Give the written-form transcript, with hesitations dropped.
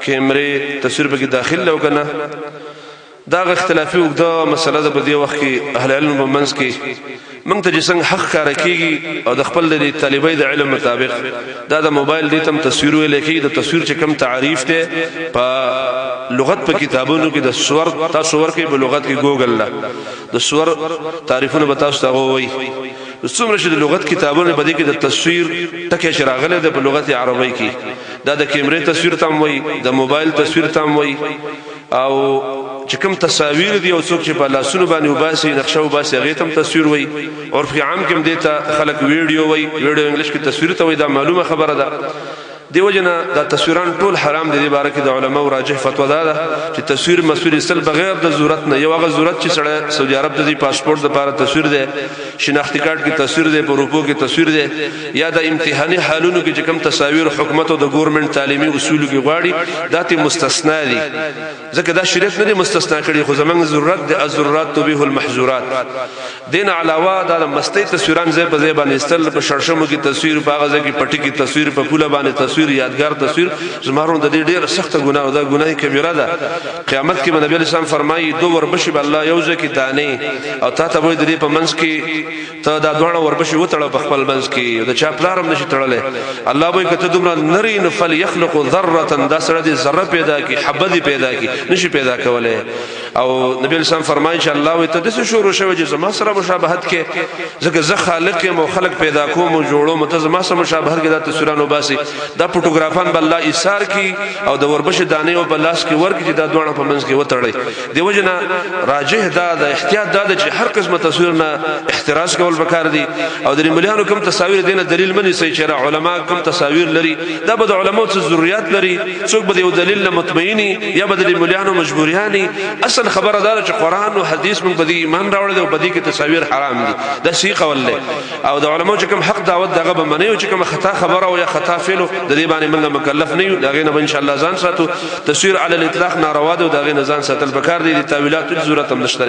کیمرې تصویر پکې داخل لو کنه دا اختلافي وګدا مسله ده په دې وخت کې اهل علم په منځ کې موږ ته څنګه حق کار کوي او د خپل د طالبای د علم مطابق دا د موبایل دې تم تصویر ویل کې د تصویر چې کم تعریف ته په لغت په کتابونو کې د صور تاسو ور کې په لغت کې ګوګل لا د صور تعریفونه به تاسو ته وایي څومره چې د لغت کتابونو په دې کې د تصویر ټکي شراغله د په لغت عربی کې دا د کیمرې تصویر تم وایي د موبایل تصویر تم وایي او چې کوم تصاویر دي او څوک چې په لاسونو باندې وباسي نقشه وباسي هغه تم تصویر وایي او په عام کې دیتا خلک ویډیو وایي ویډیو انګلیش کې تصویر ته وایي دا معلومه خبره ده دیو جنا دا تصویران ټول حرام دي باره کې د علماء راجح فتوا ده چې تصویر مسؤل استل بغیر د ضرورت نه یو هغه ضرورت چې سره سعودي عرب ته پاسپورت لپاره تصویر ده شناختی کارت کې تصویر ده پروپو کې تصویر ده یا د امتحاني حالونو کې چې کوم تصاویر حکومت او د ګورنمنت تعلیمي اصولو کې غواړي دا ته مستثنا دي ځکه دا شریعت نه مستثنا کړي خو زمونږ ضرورت د الضرورات تبيح المحظورات دین علاوه دا مستی تصویران زې په زې باندې استل په شرشمو کې تصویر په غزه کې پټي کې تصویر په پوله باندې تصویر یادگار تصویر زمارون د دې ډیره سخت ګناه او دا ګناه کبیره ده قیامت کې نبی اسلام فرمایي دو وربشي به الله یوځه کې دانه او تا ته وې د دې په منځ کې ته دا دوه وربشي وتړه په خپل منځ کې دا چا پلارم نشي تړلې الله به کته دومره نری نفل يخلق ذره دا سره دي ذره پیدا کی حبه پیدا کی نشي پیدا کوله او نبی اسلام فرمایي چې الله وي ته د څه شروع شوی چې زما سره مشابهت کې ځکه زه خالق یم او خلق پیدا کوم او جوړوم ته زما سره مشابهت کې دا تصویرانو باسي دا فوټوګرافان بل الله ایثار کی او د وربش دانه او بلاس کی ورګ چې دا دوه په منځ کې وتړي دیو جنا راجح دا د احتیاط دا چې هر قسمه تصویر نه احتراز کول وکړ دي او د مليانو کوم تصاویر دینه دلیل منی سي چې علماء کوم تصاویر لري دا به د علماء څخه ضرورت لري څوک به یو دلیل مطمئني یا به د مليانو مجبوریاني اصل خبره ده چې قران او حديث موږ بدی ایمان راوړل او بدی کې تصاویر حرام دي دا شي قول له او د علماء چې کوم حق دعوت دغه به منی او چې کوم خطا خبره او یا خطا فعل د دې باندې موږ مکلف نه یو دا غینه ان شاء الله ځان ساتو تصویر علی الاطلاق ناروا ده او دا غینه ځان ساتل پکار دي د تعویلات ضرورت هم نشته